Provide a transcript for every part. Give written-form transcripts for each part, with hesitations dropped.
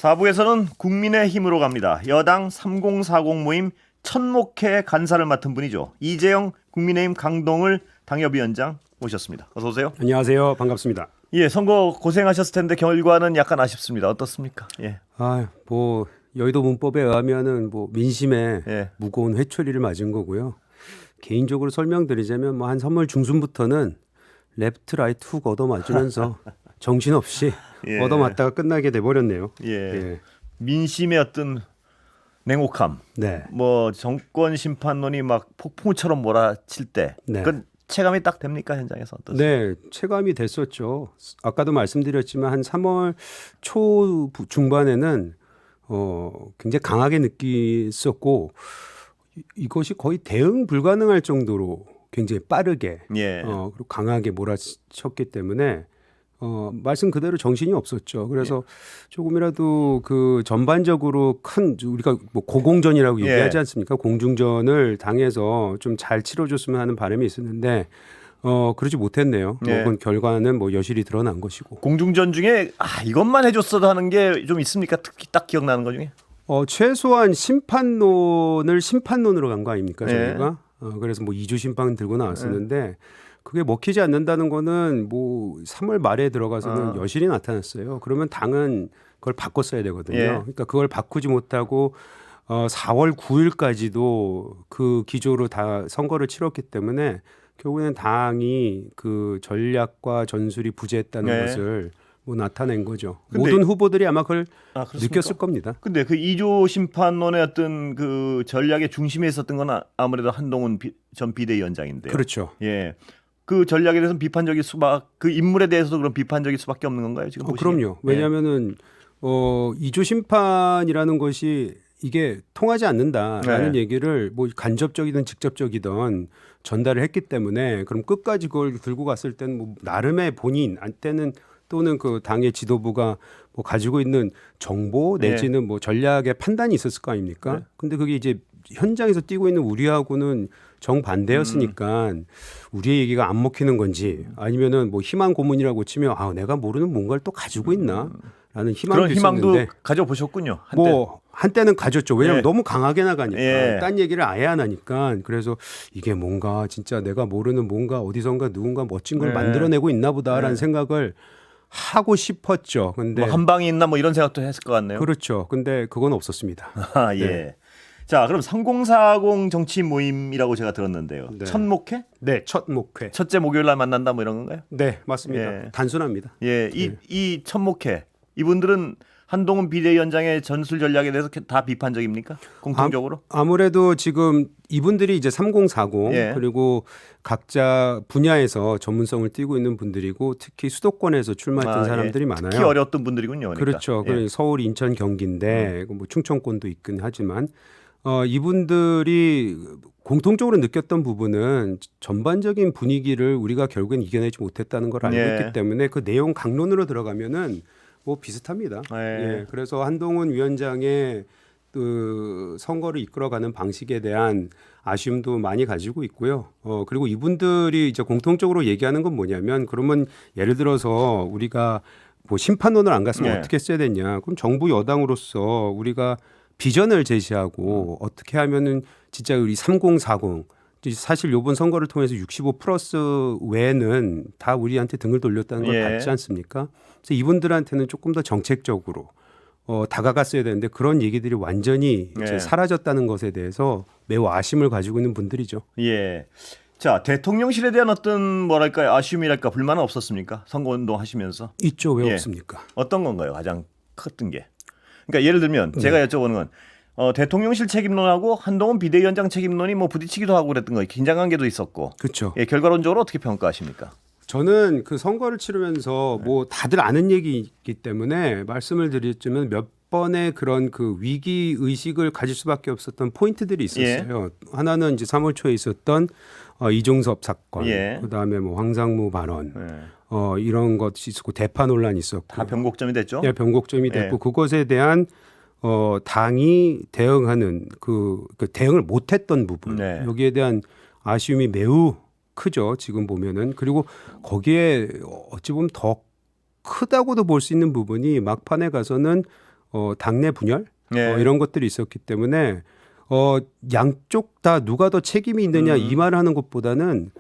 4부에서는 국민의힘으로 갑니다. 여당 3040 모임 천목회 간사를 맡은 분이죠. 이재영 국민의힘 강동을 당협위원장 모셨습니다. 어서 오세요. 안녕하세요. 반갑습니다. 예, 선거 고생하셨을 텐데 결과는 약간 아쉽습니다. 어떻습니까? 예. 뭐 여의도 문법에 의하면은 뭐 민심에 예. 무거운 회초리를 맞은 거고요. 개인적으로 설명드리자면 뭐 한 3월 중순부터는 레프트 라이트 훅 얻어맞으면서 정신없이 예. 얻어맞다가 끝나게 돼 버렸네요. 예. 민심의 어떤 냉혹함. 네. 뭐 정권 심판론이 막 폭풍우처럼 몰아칠 때. 네. 그건 체감이 딱 됩니까? 현장에서 어떠세요? 네, 체감이 됐었죠. 아까도 말씀드렸지만 한 3월 초 중반에는 굉장히 강하게 느꼈었고 이것이 거의 대응 불가능할 정도로 굉장히 빠르게 예. 그리고 강하게 몰아쳤기 때문에 말씀 그대로 정신이 없었죠. 그래서 조금이라도 그 전반적으로 큰 우리가 뭐 고공전이라고 얘기하지 않습니까? 공중전을 당해서 좀 잘 치러줬으면 하는 바람이 있었는데 그러지 못했네요. 예. 그건 결과는 뭐 여실히 드러난 것이고. 공중전 중에 이것만 해줬어도 하는 게 좀 있습니까? 특히 딱 기억나는 것 중에? 최소한 심판론을 심판론으로 간 거 아닙니까 저희가? 예. 그래서 뭐 2주 심판 들고 나왔었는데 그게 먹히지 않는다는 거는 뭐 3월 말에 들어가서는 여실히 나타났어요. 그러면 당은 그걸 바꿨어야 되거든요. 예. 그러니까 그걸 바꾸지 못하고 4월 9일까지도 그 기조로 다 선거를 치렀기 때문에 결국에는 당이 그 전략과 전술이 부재했다는 네. 것을 뭐 나타낸 거죠. 근데- 모든 후보들이 아마 그걸 그렇습니까? 느꼈을 겁니다. 근데 그 2조 심판론의 어떤 그 전략의 중심에 있었던 건 아무래도 한동훈 전 비대위원장인데요. 그렇죠. 예. 그 전략에 대해서는 비판적일 그 인물에 대해서도 그럼 비판적일 수밖에 없는 건가요? 지금 보시기에? 그럼요. 왜냐하면은 2조 심판이라는 것이 이게 통하지 않는다라는 네. 얘기를 뭐 간접적이든 직접적이든 전달을 했기 때문에 그럼 끝까지 그걸 들고 갔을 때는 뭐 나름의 본인 때는 또는 그 당의 지도부가 뭐 가지고 있는 정보 내지는 뭐 전략의 판단이 있었을 거 아닙니까? 네. 근데 그게 이제 현장에서 뛰고 있는 우리하고는 정반대였으니까 우리의 얘기가 안 먹히는 건지 아니면은 뭐 희망 고문이라고 치면 내가 모르는 뭔가를 또 가지고 있나라는 희망도 그런 희망도 있었는데 가져보셨군요. 한때. 뭐 한때는 가졌죠. 왜냐하면 예. 너무 강하게 나가니까 예. 딴 얘기를 아예 안 하니까 그래서 이게 뭔가 진짜 내가 모르는 뭔가 어디선가 누군가 멋진 걸 예. 만들어내고 있나 보다라는 예. 생각을 하고 싶었죠. 근데 뭐 한 방이 있나 뭐 이런 생각도 했을 것 같네요. 그렇죠. 근데 그건 없었습니다. 예. 네. 자, 그럼 3040 정치 모임이라고 제가 들었는데요. 네. 첫목회? 네, 첫 목회. 첫째 목요일 날 만난다 뭐 이런 건가요? 네, 맞습니다. 예. 단순합니다. 예, 이 첫목회 이분들은 한동훈 비대위원장의 전술 전략에 대해서 다 비판적입니까? 공통적으로? 아무래도 지금 이분들이 이제 3040 예. 그리고 각자 분야에서 전문성을 띠고 있는 분들이고 특히 수도권에서 출마했던 사람들이 많아요. 특히 어려웠던 분들이군요. 그러니까. 그렇죠. 예. 서울, 인천, 경기인데 뭐 충청권도 있긴 하지만 이분들이 공통적으로 느꼈던 부분은 전반적인 분위기를 우리가 결국엔 이겨내지 못했다는 걸 알고 예. 있기 때문에 그 내용 강론으로 들어가면은 뭐 비슷합니다. 예. 예. 그래서 한동훈 위원장의 그 선거를 이끌어가는 방식에 대한 아쉬움도 많이 가지고 있고요. 그리고 이분들이 이제 공통적으로 얘기하는 건 뭐냐면 그러면 예를 들어서 우리가 뭐 심판론을 안 갔으면 네. 어떻게 써야 되냐? 그럼 정부 여당으로서 우리가 비전을 제시하고 어떻게 하면은 진짜 우리 3040 사실 이번 선거를 통해서 65 플러스 외에는 다 우리한테 등을 돌렸다는 걸 예. 봤지 않습니까? 그래서 이분들한테는 조금 더 정책적으로 다가갔어야 되는데 그런 얘기들이 완전히 이제 예. 사라졌다는 것에 대해서 매우 아쉬움을 가지고 있는 분들이죠. 예. 자, 대통령실에 대한 어떤 뭐랄까요? 아쉬움이랄까 불만은 없었습니까? 선거운동 하시면서. 있죠. 왜 예. 없습니까? 어떤 건가요? 가장 컸던 게. 그러니까 예를 들면 제가 여쭤보는 건 대통령실 책임론하고 한동훈 비대위원장 책임론이 뭐 부딪히기도 하고 그랬던 거예요. 긴장관계도 있었고. 그렇죠. 예, 결과론적으로 어떻게 평가하십니까? 저는 그 선거를 치르면서 뭐 다들 아는 얘기이기 때문에 말씀을 드렸지만 몇 번의 그런 그 위기 의식을 가질 수밖에 없었던 포인트들이 있었어요. 하나는 이제 3월 초에 있었던 이종섭 사건, 예. 그다음에 뭐 황상무 발언, 예. 이런 것이 있었고 대파 논란이 있었고, 다 변곡점이 됐죠? 예, 변곡점이 됐고 예. 그것에 대한 당이 대응하는 그 대응을 못했던 부분, 네. 여기에 대한 아쉬움이 매우 크죠. 지금 보면은. 그리고 거기에 어찌 보면 더 크다고도 볼 수 있는 부분이 막판에 가서는 당내 분열 예. 이런 것들이 있었기 때문에 양쪽 다 누가 더 책임이 있느냐 이 말을 하는 것보다는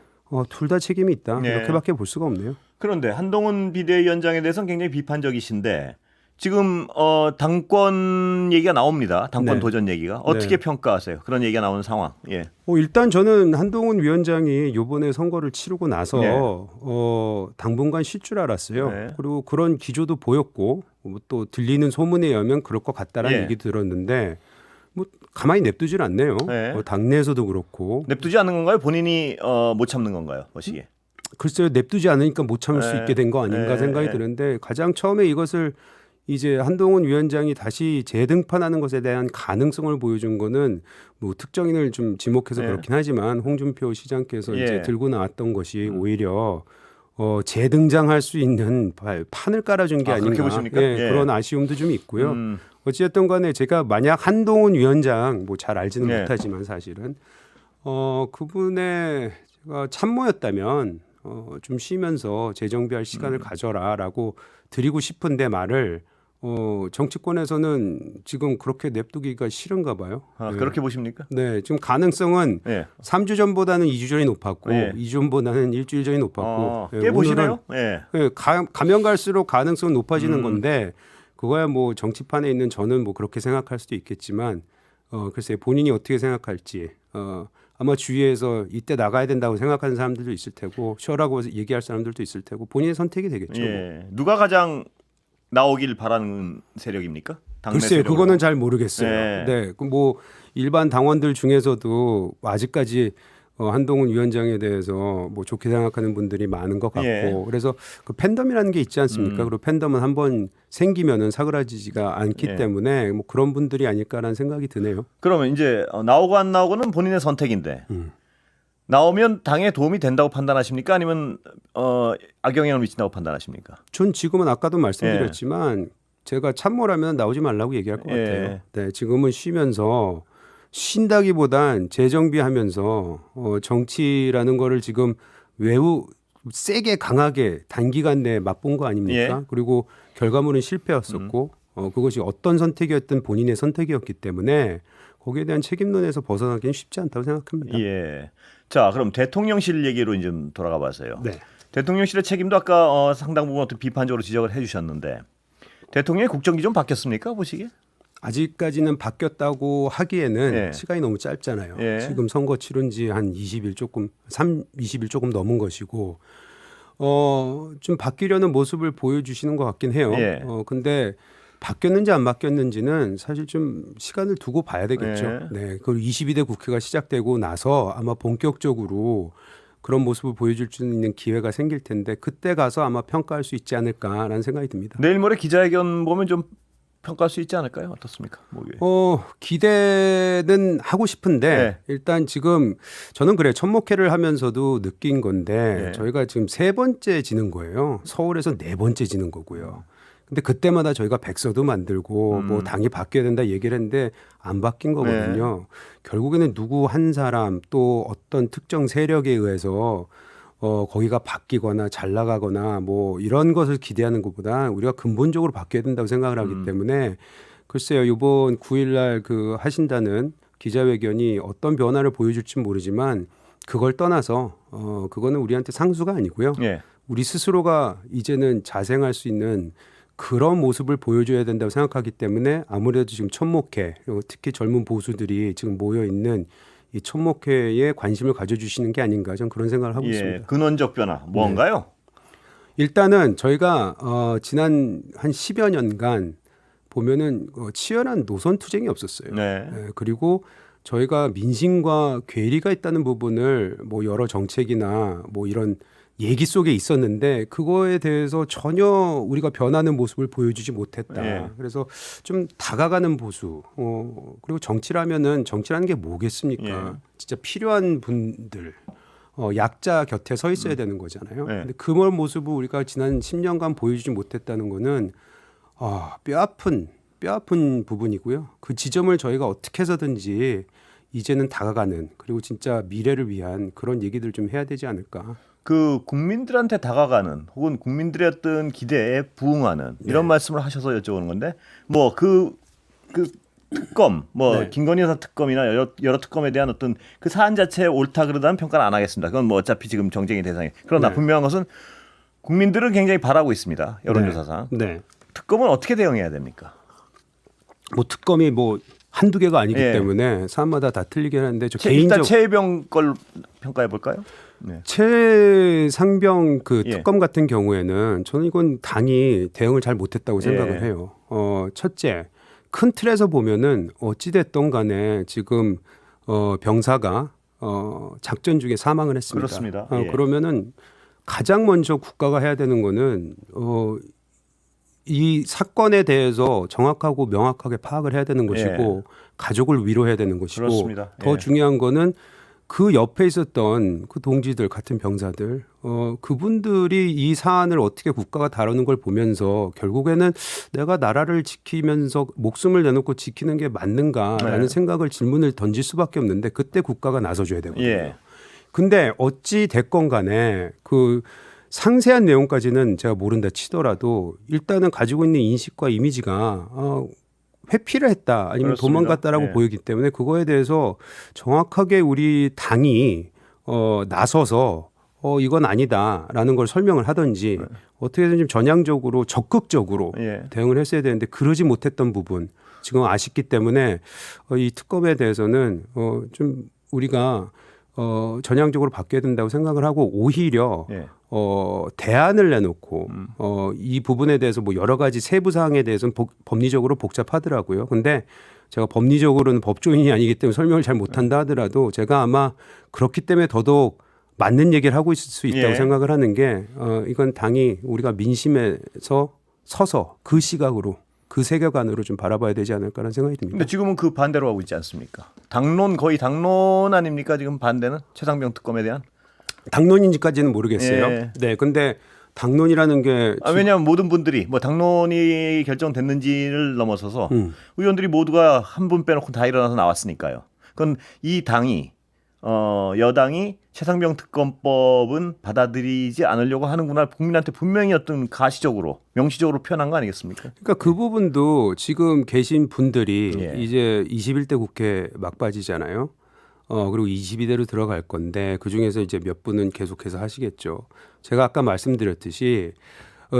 둘 다 책임이 있다. 예. 이렇게밖에 볼 수가 없네요. 그런데 한동훈 비대위원장에 대해서는 굉장히 비판적이신데 지금 당권 얘기가 나옵니다. 당권 네. 도전 얘기가 어떻게 네. 평가하세요? 그런 얘기가 나오는 상황. 예. 일단 저는 한동훈 위원장이 이번에 선거를 치르고 나서 네. 당분간 쉴 줄 알았어요. 네. 그리고 그런 기조도 보였고 또 들리는 소문에 의하면 그럴 것 같다라는 예. 얘기 들었는데 뭐 가만히 냅두질 않네요. 네. 당내에서도 그렇고. 냅두지 않는 건가요? 본인이 못 참는 건가요? 보시기에. 글쎄요, 냅두지 않으니까 못 참을 수 네. 있게 된 거 아닌가 네. 생각이 드는데 가장 처음에 이것을 이제 한동훈 위원장이 다시 재등판하는 것에 대한 가능성을 보여준 거는 뭐 특정인을 좀 지목해서 네. 그렇긴 하지만 홍준표 시장께서 예. 이제 들고 나왔던 것이 오히려 재등장할 수 있는 판을 깔아준 게 그렇게 아닌가. 보십니까? 예, 예. 그런 아쉬움도 좀 있고요. 음. 어찌됐든 간에 제가 만약 한동훈 위원장 뭐 잘 알지는 네. 못하지만 사실은 그분의 제가 참모였다면 좀 쉬면서 재정비할 시간을 가져라라고 드리고 싶은데 말을 정치권에서는 지금 그렇게 냅두기가 싫은가 봐요. 네. 그렇게 보십니까? 네, 지금 가능성은 예. 3주 전보다는 2주 전이 높았고 예. 2주 전보다는 일주일 전이 높았고 꽤 오늘은 보시네요. 예. 가면 갈수록 가능성은 높아지는 건데 그거야 뭐 정치판에 있는 저는 뭐 그렇게 생각할 수도 있겠지만 글쎄 본인이 어떻게 생각할지 아마 주위에서 이때 나가야 된다고 생각하는 사람들도 있을 테고 쉬어라고 얘기할 사람들도 있을 테고 본인의 선택이 되겠죠. 예. 누가 가장 나오길 바라는 세력입니까? 당내 글쎄요, 세력으로. 그거는 잘 모르겠어요. 네. 네, 그 뭐 일반 당원들 중에서도 아직까지 한동훈 위원장에 대해서 뭐 좋게 생각하는 분들이 많은 것 같고 예. 그래서 그 팬덤이라는 게 있지 않습니까? 그리고 팬덤은 한번 생기면은 사그라지지가 않기 예. 때문에 뭐 그런 분들이 아닐까라는 생각이 드네요. 그러면 이제 나오고 안 나오고는 본인의 선택인데 나오면 당에 도움이 된다고 판단하십니까? 아니면 악영향을 미친다고 판단하십니까? 전 지금은 아까도 말씀드렸지만 제가 참모라면 나오지 말라고 얘기할 것 예. 같아요. 네, 지금은 쉬면서 쉰다기보단 재정비하면서 정치라는 거를 지금 매우 세게 강하게 단기간 내에 맛본 거 아닙니까? 예. 그리고 결과물은 실패였었고 그것이 어떤 선택이었든 본인의 선택이었기 때문에 거기에 대한 책임론에서 벗어나기는 쉽지 않다고 생각합니다. 예. 자, 그럼 대통령실 얘기로 이제 좀 돌아가 봐서요. 네. 대통령실의 책임도 아까 상당 부분 어떤 비판적으로 지적을 해주셨는데 대통령의 국정기 좀 바뀌었습니까? 보시기에? 아직까지는 바뀌었다고 하기에는 예. 시간이 너무 짧잖아요. 예. 지금 선거 치른 지 한 20일 조금 넘은 것이고 좀 바뀌려는 모습을 보여주시는 것 같긴 해요. 예. 근데 바뀌었는지 안 바뀌었는지는 사실 좀 시간을 두고 봐야 되겠죠. 예. 네. 그리고 22대 국회가 시작되고 나서 아마 본격적으로 그런 모습을 보여줄 수 있는 기회가 생길 텐데 그때 가서 아마 평가할 수 있지 않을까라는 생각이 듭니다. 내일 모레 기자회견 보면 좀 평가할 수 있지 않을까요? 어떻습니까? 목요일. 기대는 하고 싶은데 네. 일단 지금 저는 그래요. 천목회를 하면서도 느낀 건데 네. 저희가 지금 3번째 지는 거예요. 서울에서 4번째 지는 거고요. 근데 그때마다 저희가 백서도 만들고 뭐 당이 바뀌어야 된다 얘기를 했는데 안 바뀐 거거든요. 결국에는 누구 한 사람 또 어떤 특정 세력에 의해서 거기가 바뀌거나 잘 나가거나 뭐 이런 것을 기대하는 것보다 우리가 근본적으로 바뀌어야 된다고 생각을 하기 때문에 글쎄요. 이번 9일날 그 하신다는 기자회견이 어떤 변화를 보여줄지 모르지만 그걸 떠나서 그거는 우리한테 상수가 아니고요. 예. 우리 스스로가 이제는 자생할 수 있는 그런 모습을 보여줘야 된다고 생각하기 때문에 아무래도 지금 천목회 특히 젊은 보수들이 지금 모여 있는 이 천목회에 관심을 가져주시는 게 아닌가 저는 그런 생각을 하고 있습니다. 근원적 변화 뭔가요? 일단은 저희가 지난 한 10여 년간 보면은 치열한 노선 투쟁이 없었어요. 네. 그리고 저희가 민심과 괴리가 있다는 부분을 뭐 여러 정책이나 뭐 이런 얘기 속에 있었는데 그거에 대해서 전혀 우리가 변하는 모습을 보여주지 못했다. 예. 그래서 좀 다가가는 보수. 그리고 정치라면은 정치라는 게 뭐겠습니까? 예. 진짜 필요한 분들. 약자 곁에 서 있어야 되는 거잖아요. 예. 근데 그 모습을 우리가 지난 10년간 보여주지 못했다는 거는 뼈아픈 부분이고요. 그 지점을 저희가 어떻게 해서든지 이제는 다가가는 그리고 진짜 미래를 위한 그런 얘기들 좀 해야 되지 않을까. 그 국민들한테 다가가는 혹은 국민들의 어떤 기대에 부응하는 이런 말씀을 하셔서 여쭤보는 건데 뭐 그 특검 뭐 네. 김건희 여사 특검이나 여러 특검에 대한 어떤 그 사안 자체에 옳다 그러다는 평가는 안 하겠습니다. 그건 뭐 어차피 지금 정쟁의 대상이. 그러나 네. 분명한 것은 국민들은 굉장히 바라고 있습니다. 여론조사상. 네. 특검은 어떻게 대응해야 됩니까? 뭐 특검이 뭐 한두 개가 아니기 예. 때문에 사람마다 다 틀리긴 하는데 저 일단 개인적 최혜병 걸 평가해 볼까요? 네. 최상병 그 예. 특검 같은 경우에는 저는 이건 당이 대응을 잘 못했다고 생각을 예. 해요. 첫째, 큰 틀에서 보면은 어찌됐든 간에 지금 병사가 작전 중에 사망을 했습니다. 그렇습니다. 예. 그러면은 가장 먼저 국가가 해야 되는 거는 이 사건에 대해서 정확하고 명확하게 파악을 해야 되는 것이고 가족을 위로해야 되는 것이고 그렇습니다. 더 예. 중요한 거는 그 옆에 있었던 그 동지들 같은 병사들 그분들이 이 사안을 어떻게 국가가 다루는 걸 보면서 결국에는 내가 나라를 지키면서 목숨을 내놓고 지키는 게 맞는가라는 네. 생각을 질문을 던질 수밖에 없는데 그때 국가가 나서줘야 되거든요. 예. 근데 어찌 됐건 간에 그 상세한 내용까지는 제가 모른다 치더라도 일단은 가지고 있는 인식과 이미지가 회피를 했다 아니면 그렇습니다. 도망갔다라고 예. 보이기 때문에 그거에 대해서 정확하게 우리 당이 나서서 이건 아니다라는 걸 설명을 하든지 어떻게든 좀 전향적으로 적극적으로 예. 대응을 했어야 되는데 그러지 못했던 부분 지금 아쉽기 때문에 이 특검에 대해서는 좀 우리가 전향적으로 바뀌어야 된다고 생각을 하고 오히려 예. 대안을 내놓고 이 부분에 대해서 뭐 여러 가지 세부 사항에 대해서는 법리적으로 복잡하더라고요. 근데 제가 법리적으로는 법조인이 아니기 때문에 설명을 잘 못한다 하더라도 제가 아마 그렇기 때문에 더더욱 맞는 얘기를 하고 있을 수 있다고 예. 생각을 하는 게 이건 당이 우리가 민심에서 서서 그 시각으로 그 세계관으로 좀 바라봐야 되지 않을까라는 생각이 듭니다. 근데 지금은 그 반대로 하고 있지 않습니까? 당론 거의 당론 아닙니까? 지금 반대는 최상병 특검에 대한. 당론인지까지는 모르겠어요. 예. 네, 근데 당론이라는 게 왜냐하면 모든 분들이 뭐 당론이 결정됐는지를 넘어서서 의원들이 모두가 한 분 빼놓고 다 일어나서 나왔으니까요. 그건 이 당이 여당이 최상병 특검법은 받아들이지 않으려고 하는구나 국민한테 분명히 어떤 가시적으로 명시적으로 표현한 거 아니겠습니까? 그러니까 그 부분도 지금 계신 분들이 예. 이제 21대 국회 막바지잖아요. 그리고 22대로 들어갈 건데 그중에서 이제 몇 분은 계속해서 하시겠죠. 제가 아까 말씀드렸듯이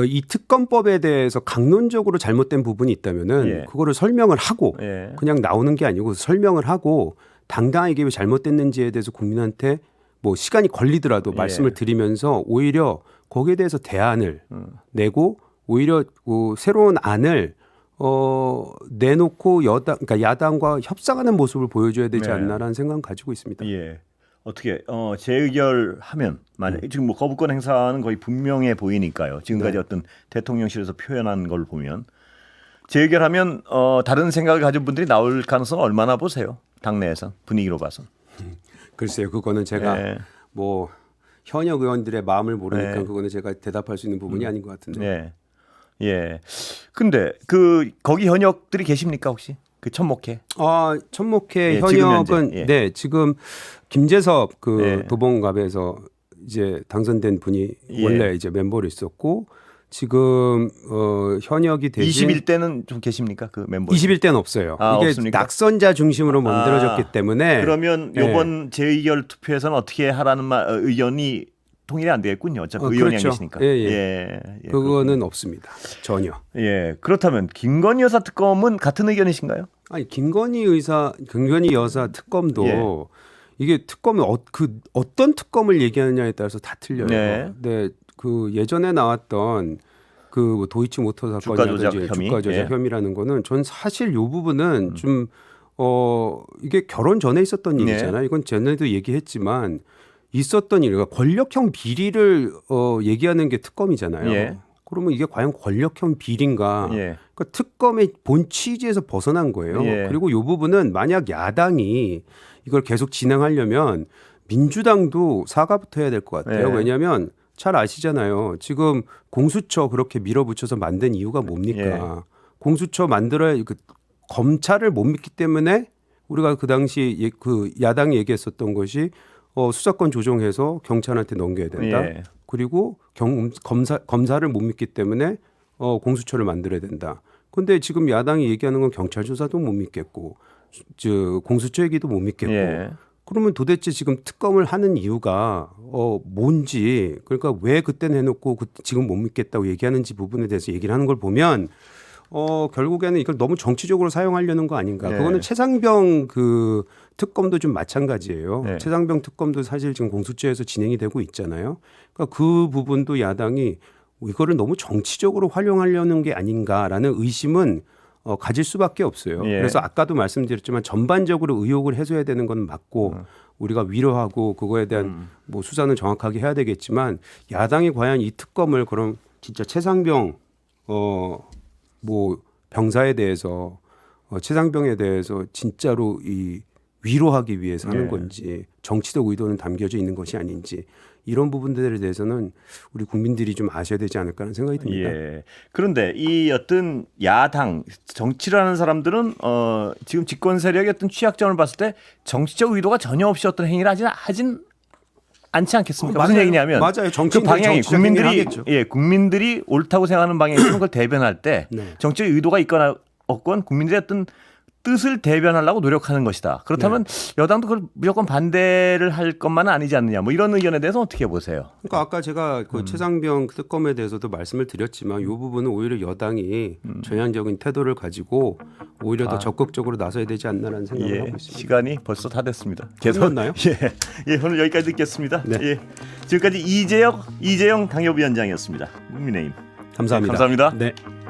이 특검법에 대해서 강론적으로 잘못된 부분이 있다면은 예. 그거를 설명을 하고 예. 그냥 나오는 게 아니고 설명을 하고 당당하게 이게 왜 잘못됐는지에 대해서 국민한테 뭐 시간이 걸리더라도 예. 말씀을 드리면서 오히려 거기에 대해서 대안을 내고 오히려 새로운 안을 내놓고 그러니까 야당과 협상하는 모습을 보여줘야 되지 네. 않나라는 생각을 가지고 있습니다. 예. 어떻게 재의결하면 만약 지금 뭐 거부권 행사는 거의 분명해 보이니까요. 지금까지 네. 어떤 대통령실에서 표현한 걸 보면 재의결하면 다른 생각을 가진 분들이 나올 가능성은 얼마나 보세요? 당내에서 분위기로 봐서. 글쎄요, 그거는 제가 예. 뭐 현역 의원들의 마음을 모르니까 네. 그거는 제가 대답할 수 있는 부분이 아닌 것 같은데. 예. 예. 근데 거기 현역들이 계십니까 혹시? 그 천목회. 천목회 예, 지금 현역은 현재, 예. 네 지금 김재섭 그 예. 도봉갑에서 이제 당선된 분이 예. 원래 이제 멤버로 있었고 지금 현역이 대신 21대는 좀 계십니까 그 멤버? 21대는 없어요. 이게 없습니까? 낙선자 중심으로 만들어졌기 때문에 그러면 예. 이번 재의결 투표에서는 어떻게 하라는 의견이 통일이 안 되겠군요. 어차피 의원이 그렇죠. 안 계시니까. 예. 그거는 없습니다. 전혀. 예. 그렇다면 김건희 여사 특검은 같은 의견이신가요? 아니 김건희 여사 특검도 예. 이게 특검이 어떤 특검을 얘기하느냐에 따라서 다 틀려요. 네. 네, 그 예전에 나왔던 그 도이치모터 사건이라든지 주가 조작 혐의. 주가 조작 예. 혐의라는 거는 전 사실 이 부분은 좀 이게 결혼 전에 있었던 네. 일이잖아요. 이건 전에도 얘기했지만 있었던 일, 그러니까 권력형 비리를 얘기하는 게 특검이잖아요. 예. 그러면 이게 과연 권력형 비리인가? 예. 그러니까 특검의 본 취지에서 벗어난 거예요. 예. 그리고 이 부분은 만약 야당이 이걸 계속 진행하려면 민주당도 사과부터 해야 될 것 같아요. 예. 왜냐하면 잘 아시잖아요. 지금 공수처 그렇게 밀어붙여서 만든 이유가 뭡니까? 예. 공수처 만들어야 검찰을 못 믿기 때문에 우리가 그 당시 그 야당이 얘기했었던 것이 수사권 조정해서 경찰한테 넘겨야 된다. 예. 그리고 검사를 못 믿기 때문에 공수처를 만들어야 된다. 근데 지금 야당이 얘기하는 건 경찰 조사도 못 믿겠고, 공수처 얘기도 못 믿겠고. 예. 그러면 도대체 지금 특검을 하는 이유가 뭔지, 그러니까 왜 그때는 해놓고 지금 못 믿겠다고 얘기하는지 부분에 대해서 얘기를 하는 걸 보면 결국에는 이걸 너무 정치적으로 사용하려는 거 아닌가. 네. 그거는 최상병 그 특검도 좀 마찬가지예요. 네. 최상병 특검도 사실 지금 공수처에서 진행이 되고 있잖아요. 그러니까 그 부분도 야당이 이거를 너무 정치적으로 활용하려는 게 아닌가라는 의심은 가질 수밖에 없어요. 예. 그래서 아까도 말씀드렸지만 전반적으로 의혹을 해소해야 되는 건 맞고 우리가 위로하고 그거에 대한 뭐 수사는 정확하게 해야 되겠지만 야당이 과연 이 특검을 그럼 진짜 최상병 뭐 병사에 대해서 최상병에 대해서 진짜로 이 위로하기 위해서 하는 예. 건지 정치적 의도는 담겨져 있는 것이 아닌지 이런 부분들에 대해서는 우리 국민들이 좀 아셔야 되지 않을까 하는 생각이 듭니다. 예. 그런데 이 어떤 야당 정치를 하는 사람들은 지금 집권 세력의 어떤 취약점을 봤을 때 정치적 의도가 전혀 없이 어떤 행위를 하진 않지 않겠습니까? 무슨 맞아요. 얘기냐면 맞아요. 그 정치인들이 방향이 정치적 행위를 국민들이 하겠죠. 국민들이 옳다고 생각하는 방향이 있으면 그걸 대변할 때 네. 정치적 의도가 있거나 없건 국민들의 어떤 뜻을 대변하려고 노력하는 것이다. 그렇다면 여당도 그걸 무조건 반대를 할 것만은 아니지 않느냐. 뭐 이런 의견에 대해서 어떻게 보세요? 그러니까 아까 제가 그 최상병 특검에 대해서도 말씀을 드렸지만 이 부분은 오히려 여당이 전향적인 태도를 가지고 오히려 더 적극적으로 나서야 되지 않나라는 생각을 하고 있습니다. 시간이 벌써 다 됐습니다. 끝났나요? 예, 오늘 여기까지 듣겠습니다. 네. 예, 지금까지 이재영 당협위원장이었습니다. 국민의힘. 감사합니다. 감사합니다. 네.